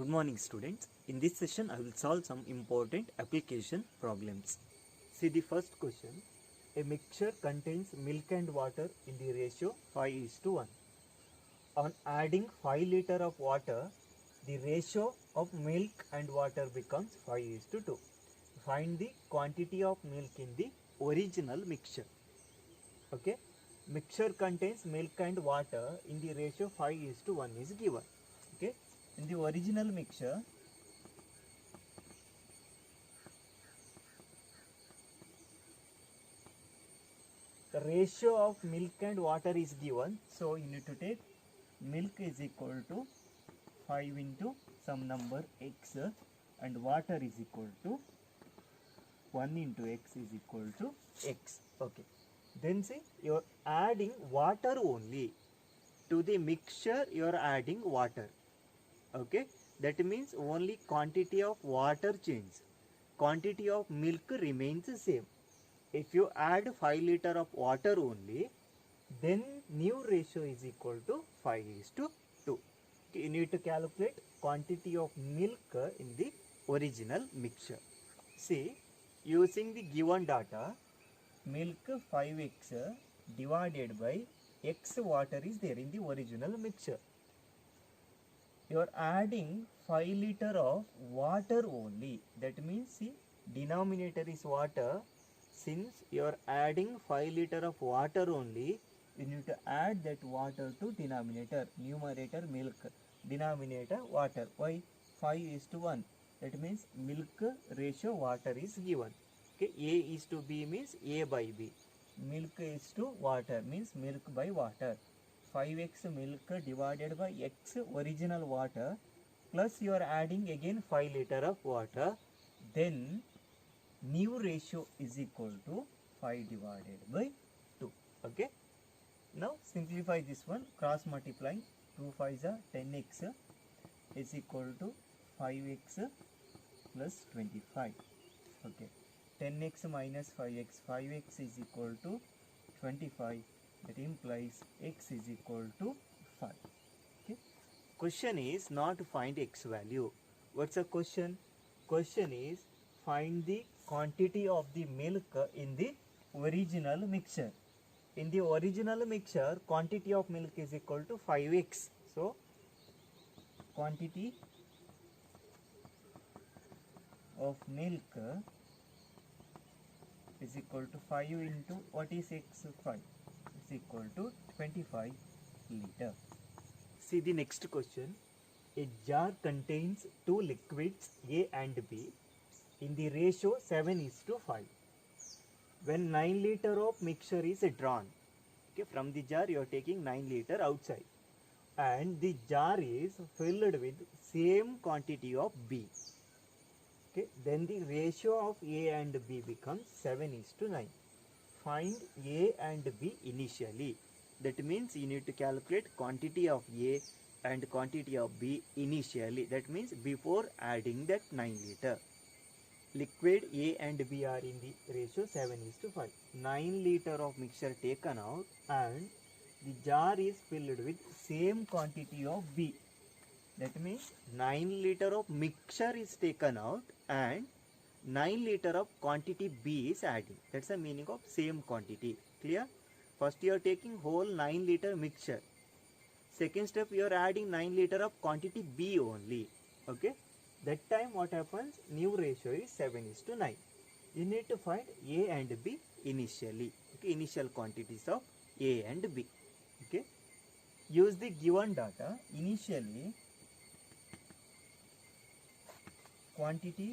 morning students. In this session I will solve some important application problems. See the first question. A mixture contains milk and water in the ratio 5:1. On adding 5 liter of water, the ratio of milk and water becomes 5:2. Find the quantity of milk in the original mixture. Okay. Mixture contains milk and water in the ratio 5:1 is given. Okay. In the original mixture, the ratio of milk and water is given, so you need to take milk is equal to 5 into some number x and water is equal to 1 into x is equal to x. Okay. Then see, you are adding water only. To the mixture you are adding water. Okay, that means only quantity of water change, quantity of milk remains the same. If you add 5 liter of water only, then new ratio is equal to 5:2. Okay, you need to calculate quantity of milk in the original mixture. See, using the given data, milk 5x divided by x water is there in the original mixture. You are adding 5 liter of water only. That means, see, denominator is water. Since you are adding 5 liter of water only, you need to add that water to denominator. Numerator milk, denominator water. Why? 5:1. That means milk ratio water is given. Okay, A is to B means A by B. Milk is to water means milk by water. 5x milk divided by x original water plus you are adding again 5 liter of water, then new ratio is equal to 5 divided by 2. Okay. Now simplify this one, cross multiplying 2 5s are 10x is equal to 5x plus 25. Okay. 10x minus 5x, 5x is equal to 25. That implies x is equal to 5. Okay. Question is not to find x value. What's the question? Question is find the quantity of the milk in the original mixture. In the original mixture, quantity of milk is equal to 5x. So, quantity of milk is equal to 5 into what is x? 5 is equal to 25 liter. See the next question. A jar contains two liquids A and B in the ratio 7:5. When 9 liter of mixture is drawn, okay, from the jar you are taking 9 liter outside and the jar is filled with same quantity of B. Okay, then the ratio of A and B becomes 7:9. Find A and B initially. That means you need to calculate quantity of A and quantity of B initially. That means before adding that 9 liter. Liquid A and B are in the ratio 7:5. 9 liter of mixture taken out and the jar is filled with same quantity of B. That means 9 liter of mixture is taken out and 9 liter of quantity B is adding. That's the meaning of same quantity. Clear? First you are taking whole 9 liter mixture. Second step you are adding 9 liter of quantity B only. Okay? That time what happens? New ratio is 7:9. You need to find A and B initially. Okay? Initial quantities of A and B. Okay? Use the given data. Initially, quantity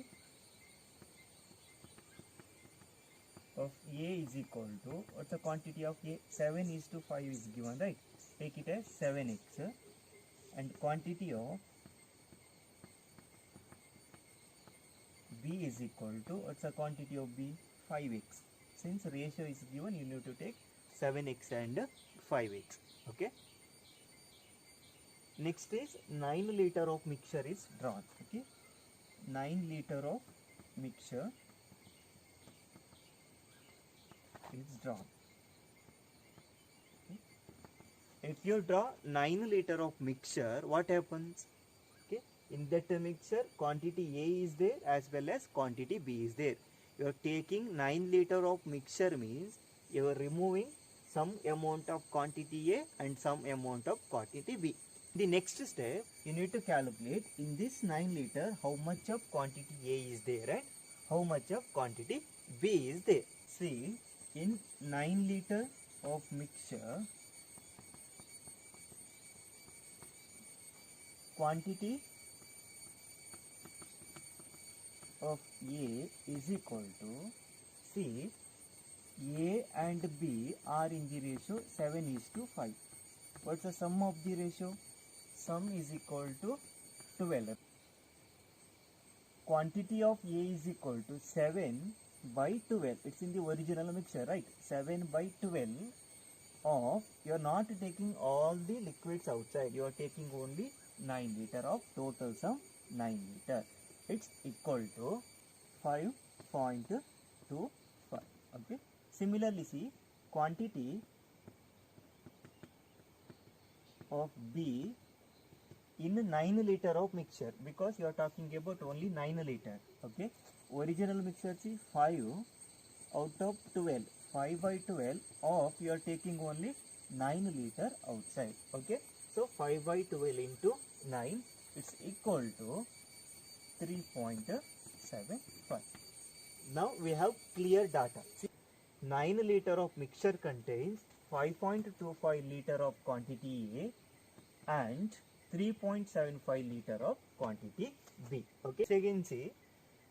of A is equal to, what's the quantity of A? 7:5 is given, right? Take it as 7x and quantity of B is equal to, what's the quantity of B? 5x. Since ratio is given, you need to take 7x and 5x. Okay. Next is 9 liter of mixture is drawn. Okay. 9 liter of mixture is drawn. Okay. If you draw 9 liter of mixture, what happens? Okay, In that mixture, quantity A is there as well as quantity B is there. You are taking 9 liter of mixture means you are removing some amount of quantity A and some amount of quantity B. The next step, you need to calculate in this 9 liter how much of quantity A is there and how much of quantity B is there. See, in 9 liter of mixture, quantity of A is equal to, see, A and B are in the ratio 7:5. What's the sum of the ratio? Sum is equal to 12. Quantity of A is equal to 7 by 12. It's in the original mixture, right? 7 by 12 of, you are not taking all the liquids outside. You are taking only 9 liter of total sum 9 liter. It's equal to 5.25. Okay. Similarly, see, quantity of B in 9 liter of mixture, because you are talking about only 9 liter. Okay. Original mixture, see, 5 out of 12. 5 by 12 of, you are taking only 9 liter outside. Okay. So 5 by 12 into 9, it's equal to 3.75. Now we have clear data. See, 9 liter of mixture contains 5.25 liter of quantity A and 3.75 liter of quantity B. Okay. Again, see,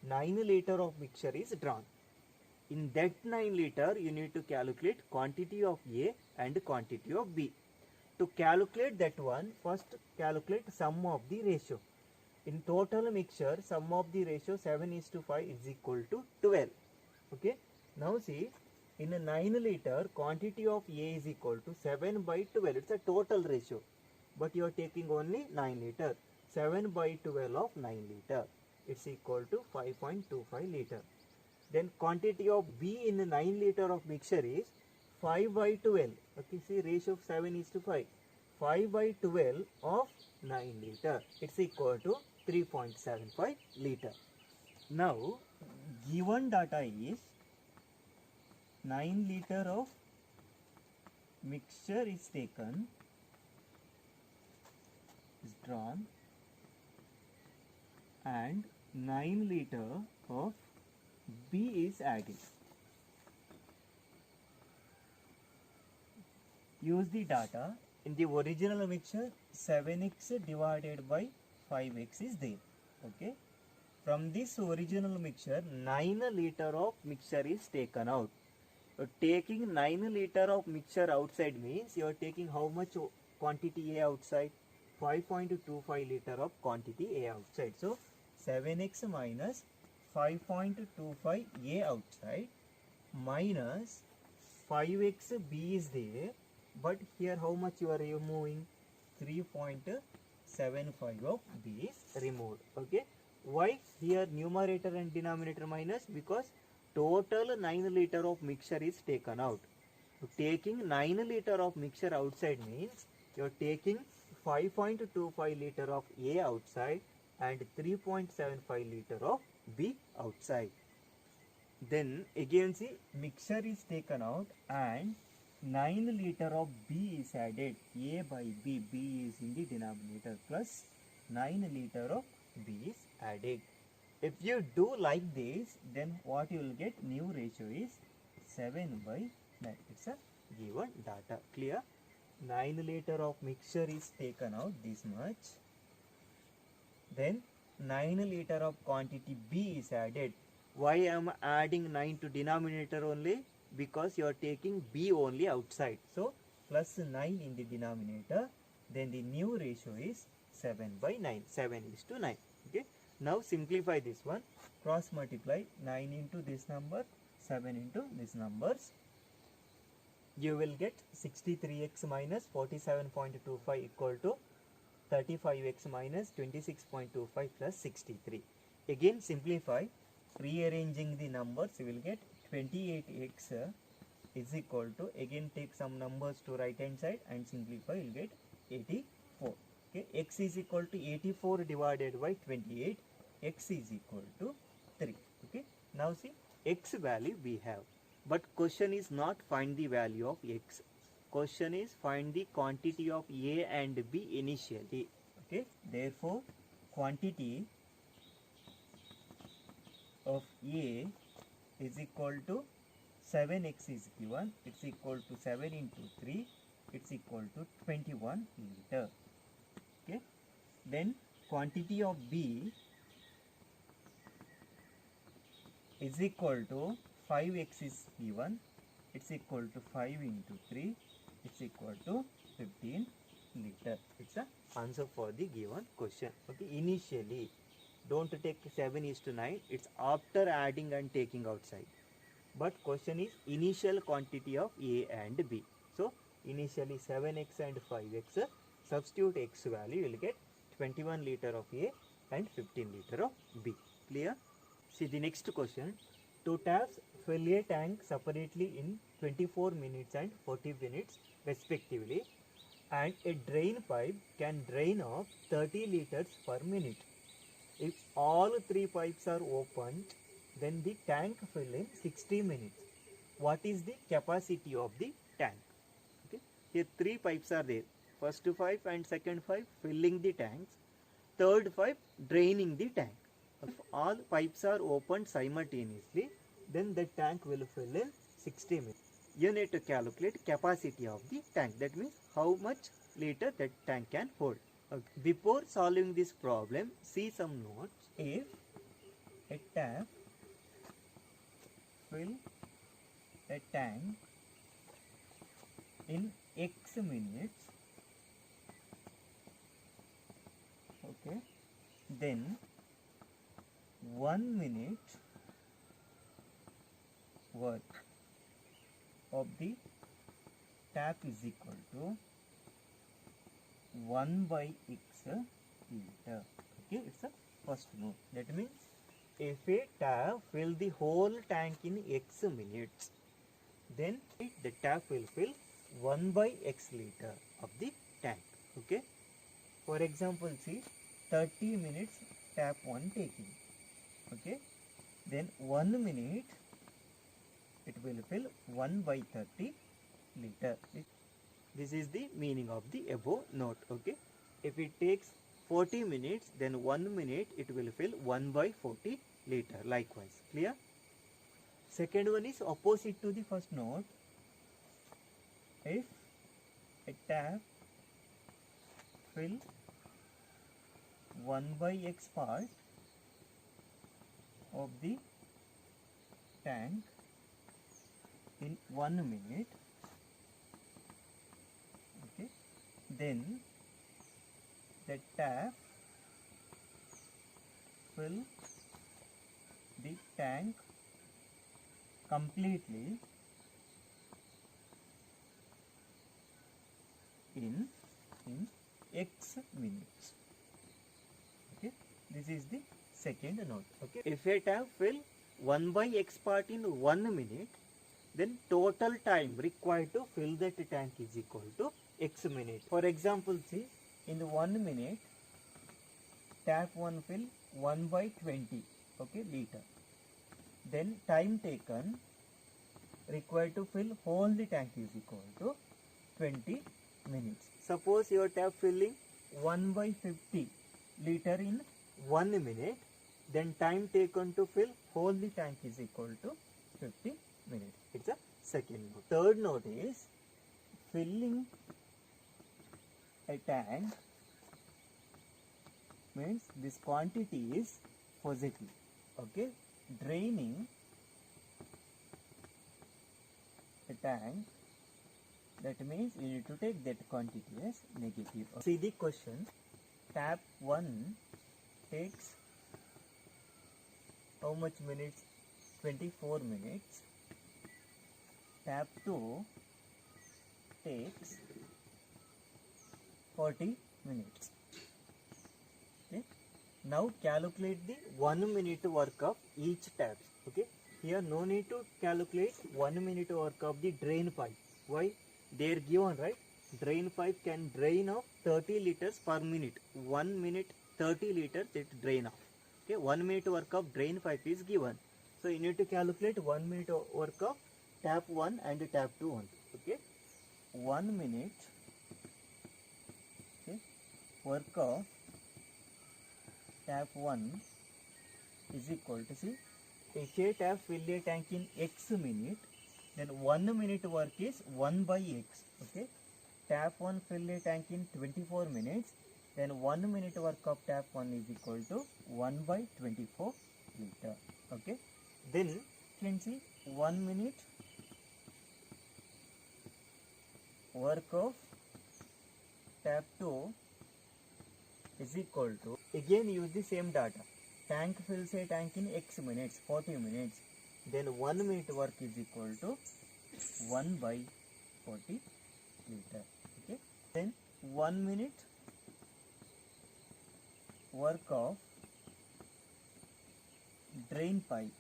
9 liter of mixture is drawn. In that 9 liter, you need to calculate quantity of A and quantity of B. To calculate that one, first calculate sum of the ratio. In total mixture, sum of the ratio 7:5 is equal to 12. Okay. Now see, in a 9 liter, quantity of A is equal to 7 by 12. It's a total ratio. But you are taking only 9 liter. 7 by 12 of 9 liter. It's equal to 5.25 liter. Then quantity of B in the 9 liter of mixture is 5 by 12. Okay, see, ratio of 7:5. 5 by 12 of 9 liter. It's equal to 3.75 liter. Now, given data is 9 liter of mixture is taken, is drawn, and 9 liter of B is added. Use the data. In the original mixture, 7x divided by 5x is there. Okay. From this original mixture, 9 liter of mixture is taken out. So taking 9 liter of mixture outside means you are taking how much quantity A outside? 5.25 liter of quantity A outside. So 7x minus 5.25 A outside minus 5x B is there, but here how much you are removing? 3.75 of B is removed. Okay. Why here numerator and denominator minus? Because total 9 liter of mixture is taken out. So taking 9 liter of mixture outside means you are taking 5.25 liter of A outside and 3.75 liter of B outside. Then again see, mixture is taken out and 9 liter of B is added. A by B, B is in the denominator, plus 9 liter of B is added. If you do like this, then what you will get? New ratio is 7 by 9. It's a given data. Clear? 9 liter of mixture is taken out, this much. Then 9 liter of quantity B is added. Why I am adding 9 to denominator only? Because you are taking B only outside. So plus 9 in the denominator. Then the new ratio is 7 by 9. 7:9. Okay. Now simplify this one. Cross multiply 9 into this number, 7 into these numbers. You will get 63x minus 47.25 equal to 35x minus 26.25 plus 63. Again simplify. Rearranging the numbers, you will get 28x is equal to, again take some numbers to right hand side and simplify, you will get 84. Okay, x is equal to 84 divided by 28, x is equal to 3. Okay, now see, x value we have, but question is not find the value of x. Question is find the quantity of a and b initially. Okay, therefore quantity of a is equal to 7x is given, it's equal to 7 into 3, it's equal to 21 liter. Okay, then quantity of b is equal to 5x is given, it's equal to 5 into 3, it's equal to 15 liter. It's the answer for the given question. Okay, initially don't take 7:9, it's after adding and taking outside, but question is initial quantity of a and b. So initially 7x and 5x, substitute x value, you will get 21 liter of a and 15 liter of b. Clear? See the next question. Two taps fill a tank separately in 24 minutes and 40 minutes respectively, and a drain pipe can drain off 30 liters per minute. If all three pipes are opened, then the tank fill in 60 minutes. What is the capacity of the tank? Okay, here three pipes are there. First pipe and second pipe filling the tanks, third pipe draining the tank. If all pipes are opened simultaneously, then the tank will fill in 60 minutes. You need to calculate capacity of the tank. That means how much liter that tank can hold. Okay. Before solving this problem, see some notes. If a tap fill a tank in x minutes, okay, then 1 minute work of the tap is equal to 1 by x liter. Okay, it's a first note. That means if a tap fill the whole tank in x minutes, then the tap will fill 1 by x liter of the tank. Okay, for example, see 30 minutes tap 1 taking. Okay, then 1 minute it will fill 1 by 30 liter. This is the meaning of the above note. Okay, if it takes 40 minutes, then 1 minute it will fill 1 by 40 liter. Likewise, clear? Second one is opposite to the first note. If a tap fill 1 by x part of the tank in 1 minute, okay, then the tap fill the tank completely in x minutes. Okay, this is the second note. Okay, if a tap fill 1 by x part in 1 minute, then total time required to fill that tank is equal to x minute. For example, see, in 1 minute tap 1 fill 1 by 20, okay, liter. Then time taken required to fill whole the tank is equal to 20 minutes. Suppose your tap filling 1 by 50 liter in 1 minute, then time taken to fill whole the tank is equal to 50 minutes. It's a second note. Third note is filling a tank means this quantity is positive. Okay, draining a tank, that means you need to take that quantity as negative. See the question. Tap 1 takes how much minutes? 24 minutes. Tap 2 takes 40 minutes. Okay. Now calculate the 1 minute work of each tap. Okay. Here no need to calculate 1 minute work of the drain pipe. Why? They are given, right? drain pipe can drain of 30 liters per minute. 1 minute 30 liters it drain off. Okay, 1 minute work of drain pipe is given. So you need to calculate 1 minute work of tap 1 and tap 2 only. Okay, 1 minute, okay, work of tap 1 is equal to, see, if a tap fill a tank in x minute, then 1 minute work is 1 by x. Okay, tap 1 fill a tank in 24 minutes, then 1 minute work of tap 1 is equal to 1 by 24 liter. Okay, then you can see 1 minute work of tap 2 is equal to, again use the same data, tank fills a tank in x minutes, 40 minutes, then 1 minute work is equal to 1 by 40 liter. Okay, then 1 minute work of drain pipe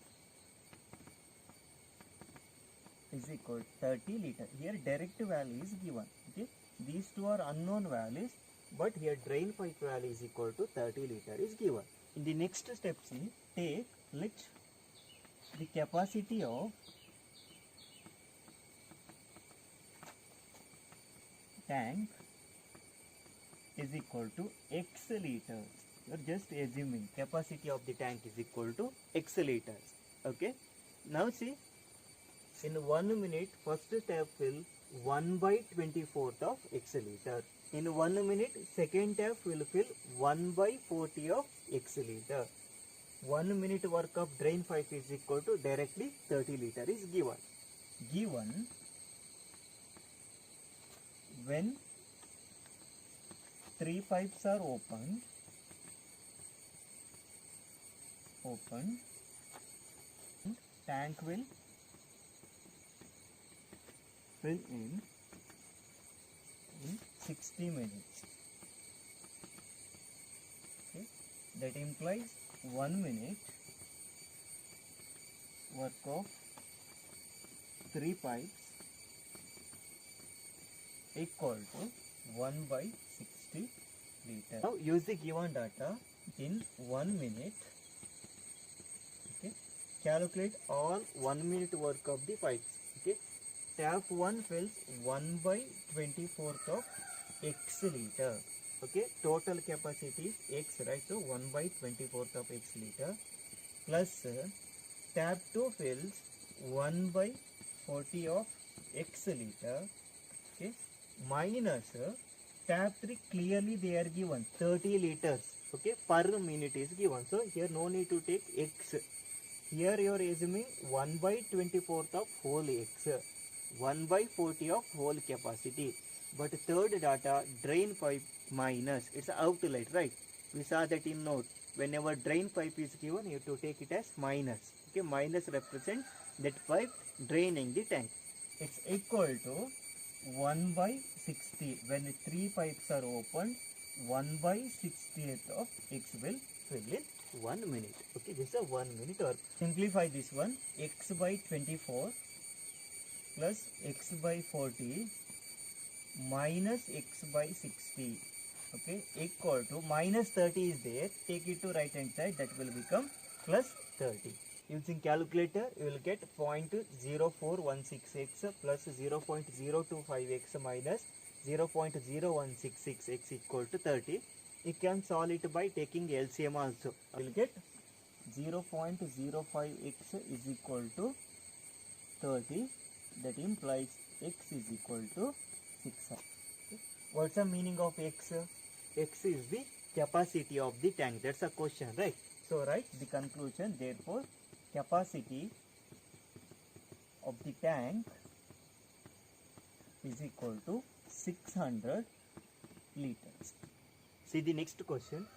is equal to 30 liter. Here direct value is given. Okay, these two are unknown values, but here drain pipe value is equal to 30 liter is given. In the next step, see, take, let the capacity of tank is equal to x liters. You are just assuming capacity of the tank is equal to x liters. Okay, now see, in 1 minute first tap fill 1 by 24th of x liter. In 1 minute second tap will fill 1 by 40 of x liter. 1 minute work of drain pipe is equal to directly 30 liter is given. Given when 3 pipes are opened, tank will fill in 60 minutes. Okay, that implies 1 minute work of 3 pipes equal to 1 by 60 liter. Now use the given data in 1 minute. Okay, calculate all 1 minute work of the pipes. Okay, tap 1 fills 1 by 24th of x liter. Okay, total capacity is x, right? So 1 by 24th of x liter plus tap 2 fills 1 by 40 of x liter. Okay, minus tap 3, clearly they are given 30 liters. Okay, per minute is given. So here no need to take x. Here you are assuming 1 by 24th of whole x, 1 by 40 of whole capacity. But third data, drain pipe minus, it's outlet, right? We saw that in note. Whenever drain pipe is given, you have to take it as minus. Okay, minus represents that pipe draining the tank. It's equal to 1 by 60. When 3 pipes are opened, 1 by 60th of x will fill in 1 minute. Okay, this is a 1 minute work. Simplify this one. X by 24 plus x by 40 minus x by 60. Okay, equal to minus 30 is there. Take it to right hand side. That will become plus 30. Using calculator, you will get 0.0416x plus 0.025x minus 0.0166x equal to 30. You can solve it by taking LCM also. You will get 0.05x is equal to 30. That implies x is equal to 6. Okay. What's the meaning of x? X is the capacity of the tank. That's a question, right? So write the conclusion. Therefore, capacity of the tank is equal to 600 liters. See the next question.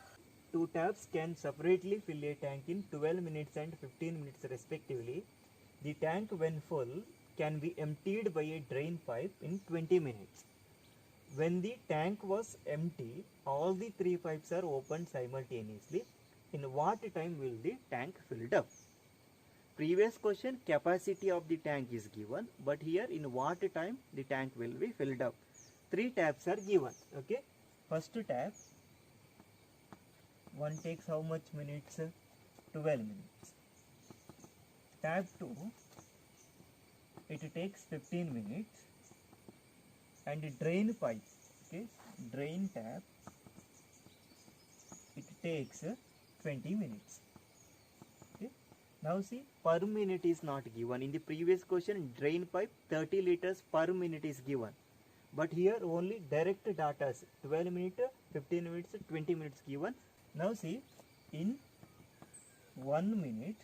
2 taps can separately fill a tank in 12 minutes and 15 minutes respectively. The tank when full can be emptied by a drain pipe in 20 minutes. When the tank was empty, all the 3 pipes are opened simultaneously. In what time will the tank filled up? Previous question, capacity of the tank is given, but here in what time the tank will be filled up. three taps are given. Okay, first tap, one takes how much minutes? 12 minutes. Tap 2, it takes 15 minutes. And drain pipe, okay, drain tap, it takes 20 minutes. Okay, now see, per minute is not given. In the previous question, drain pipe 30 liters per minute is given, but here only direct data, 12 minutes, 15 minutes, 20 minutes given. Now see, in 1 minute,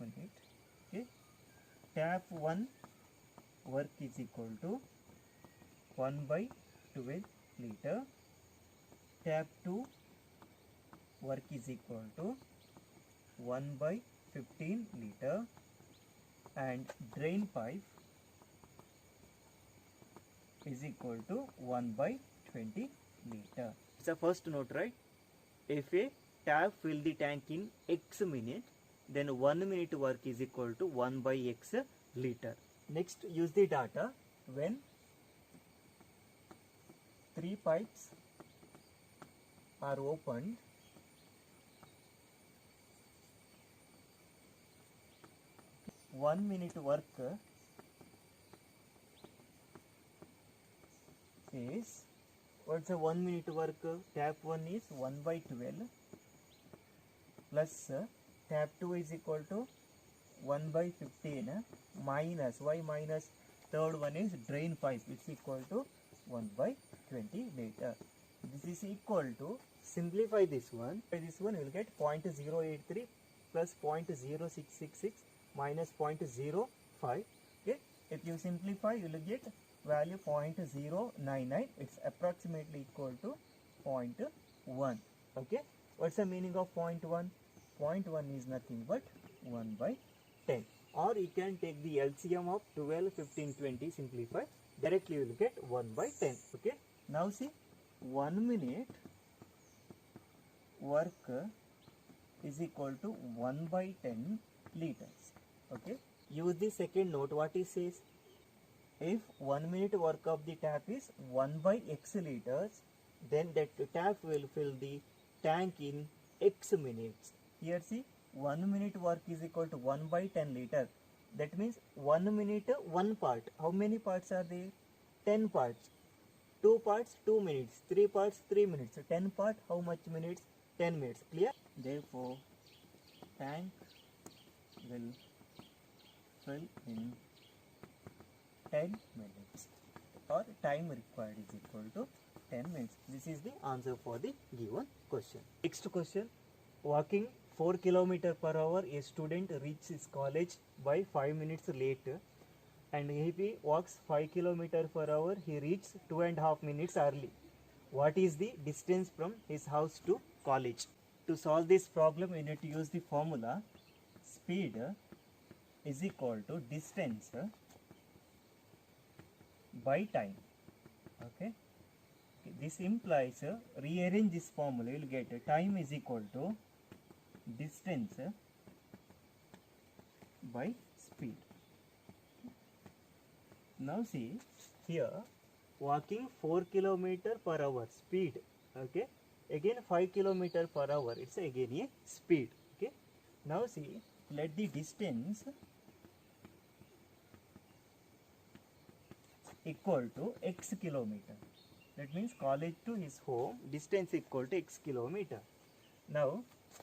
okay, tap 1 work is equal to 1 by 12 liter. Tap 2 work is equal to 1 by 15 liter. And drain pipe is equal to 1 by 20 liter. It's the first note, right? If a tap fill the tank in X minute, then 1 minute work is equal to 1 by X liter. Next, use the data when 3 pipes are opened, one minute work is, what's the 1 minute work? Tap 1 is 1 by 12 plus tap 2 is equal to 1 by 15 minus, why minus? Third one is drain pipe, it's equal to 1 by 20 liter. This is equal to, simplify this one, by this one you will get 0.083 plus 0.0666 minus 0.05. Okay, if you simplify you will get value 0.099. It's approximately equal to 0.1. Okay, what's the meaning of 0.1? 0.1 is nothing but 1 by 10. Or you can take the LCM of 12, 15, 20, simplify, directly you will get 1 by 10. Okay, now see, 1 minute work is equal to 1 by 10 liters. Okay, use the second note. What it says, if 1 minute work of the tap is 1 by X liters, then that tap will fill the tank in X minutes. Here see, 1 minute work is equal to 1 by 10 liter. That means 1 minute, 1 part. How many parts are there? 10 parts. 2 parts, 2 minutes. 3 parts, 3 minutes. So 10 part, how much minutes? 10 minutes. Clear? Therefore, tank will fill in 10 minutes, or time required is equal to 10 minutes. This is the answer for the given question. Next question, walking 4 km per hour, a student reaches his college by 5 minutes late, and if he walks 5 km per hour, he reaches 2.5 minutes early. What is the distance from his house to college? To solve this problem, we need to use the formula speed is equal to distance by time. Okay, this implies, rearrange this formula, you will get time is equal to distance by speed. Now see, here walking 4 km per hour speed. Okay, again 5 km per hour, it's again a speed. Okay, now see, let the distance equal to x kilometer. That means college to his home distance equal to x kilometer. Now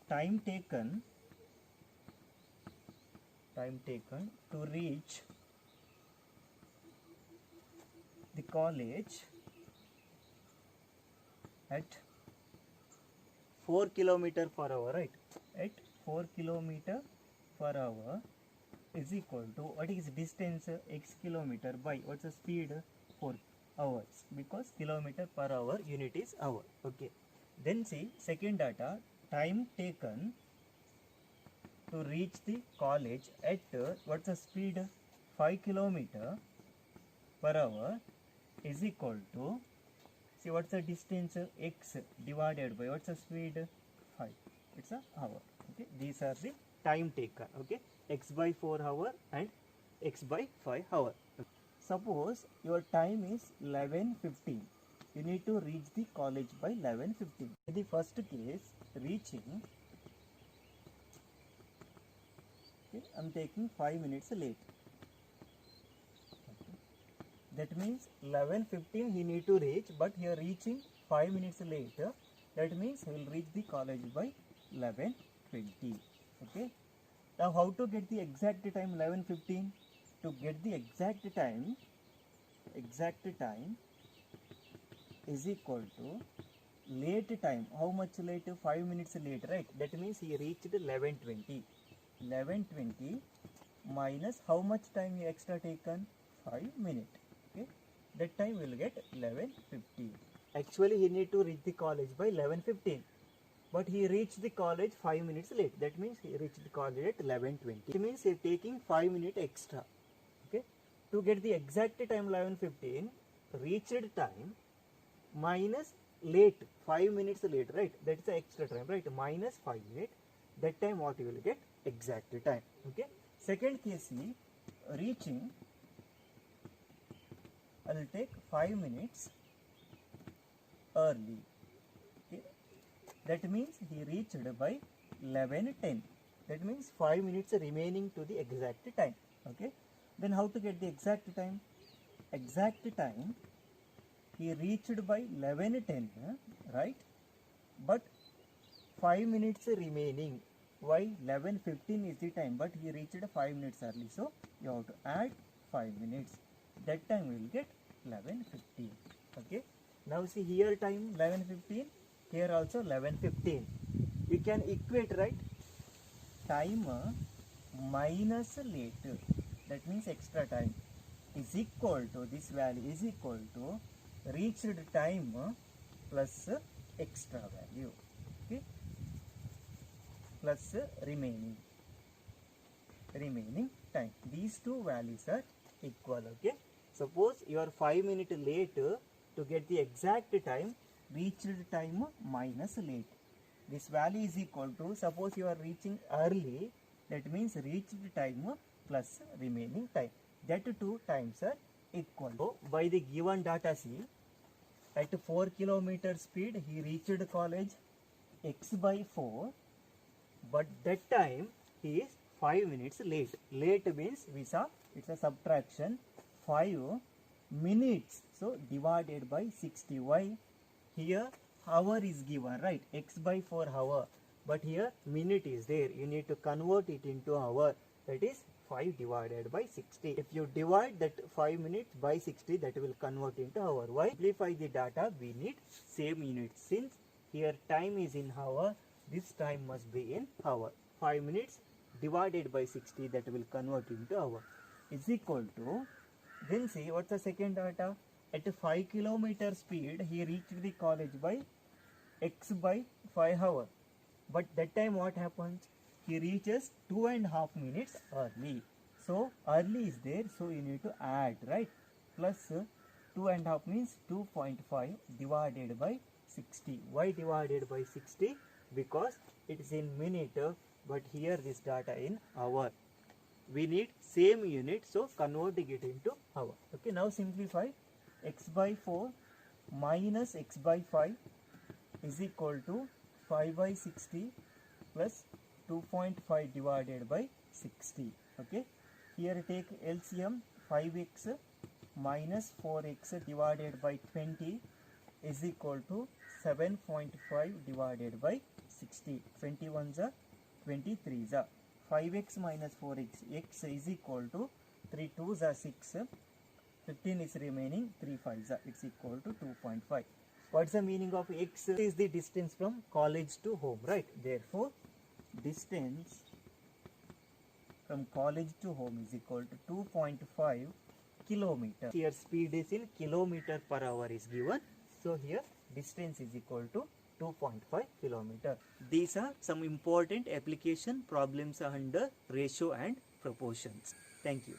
time taken to reach the college at 4 km per hour, right? At 4 km per hour is equal to, what is distance? X kilometer by, what's the speed? 4 hours, because kilometer per hour unit is hour. Okay, then see second data, time taken to reach the college at, what's the speed? 5 km per hour is equal to, see what's the distance? X divided by, what's the speed? 5, it's a hour. Okay, these are the time taken. Okay, x by 4 hour and x by 5 hour. suppose your time is 11:15. You need to reach the college by 11:15. In the first case, reaching, okay, I'm taking 5 minutes late. Okay. That means 11:15 he need to reach, but here reaching 5 minutes later. That means he will reach the college by 11:20. Okay. Now how to get the exact time 11:15? To get the exact time is equal to late time. How much late? 5 minutes late, right? That means he reached 11:20. 11:20 minus how much time he extra taken? 5 minutes. Okay. That time will get 11:50. Actually he need to reach the college by 11:15. But he reached the college 5 minutes late. That means he reached the college at 11:20. It means he is taking 5 minutes extra. Okay. To get the exact time 11:15, reached time minus late 5 minutes late, right? That's the extra time, right? Minus 5 minutes. That time what you will get? Exact time. Okay. Second case is reaching. I will take 5 minutes early. Okay. That means he reached by 11:10. That means 5 minutes remaining to the exact time. Okay. Then how to get the exact time? Exact time he reached by 11:10, right? But 5 minutes remaining. Why? 11:15 is the time, but he reached 5 minutes early. So you have to add 5 minutes. That time we will get 11:15. Okay. Now see here time 11:15. Here also 11:15. We can equate, right? Time minus late. That means extra time is equal to, this value is equal to reached time plus extra value. Okay. Plus remaining time. These two values are equal. Okay. Suppose you are 5 minutes late. To get the exact time, reached time minus late. This value is equal to, suppose you are reaching early, that means reached time plus remaining time. That two times are equal. So by the given data, see, at 4 km speed he reached college x by 4, but that time he is 5 minutes late. Late means we saw it's a subtraction, 5 minutes, so divided by 60. Why? Here hour is given, right? X by 4 hour, but here minute is there. You need to convert it into hour. That is 5 divided by 60. If you divide that 5 minutes by 60, that will convert into hour. Why? Simplify the data, we need same units. Since here time is in hour, this time must be in hour. 5 minutes divided by 60, that will convert into hour, is equal to, then see what's the second data. At 5 km speed he reached the college by x by 5 hour, but that time what happens? He reaches 2.5 minutes early. So early is there, so you need to add, right? Plus 2.5 means 2.5 divided by 60. Why divided by 60? Because it is in minute, but here this data in hour. We need same unit, so converting it into hour. Okay, now simplify. X by 4 minus x by 5 is equal to 5 by 60 plus 2.5 divided by 60. Okay, here take LCM. 5x minus 4x divided by 20 is equal to 7.5 divided by 60. 21s are 23s are 5x minus 4x, x is equal to 3 2s are 6, 15 is remaining, 3 5s are, it's equal to 2.5. What's the meaning of x? Is the distance from college to home, right? Therefore distance from college to home is equal to 2.5 kilometer. Here speed is in kilometer per hour is given, so here distance is equal to 2.5 kilometer. These are some important application problems under ratio and proportions. Thank you.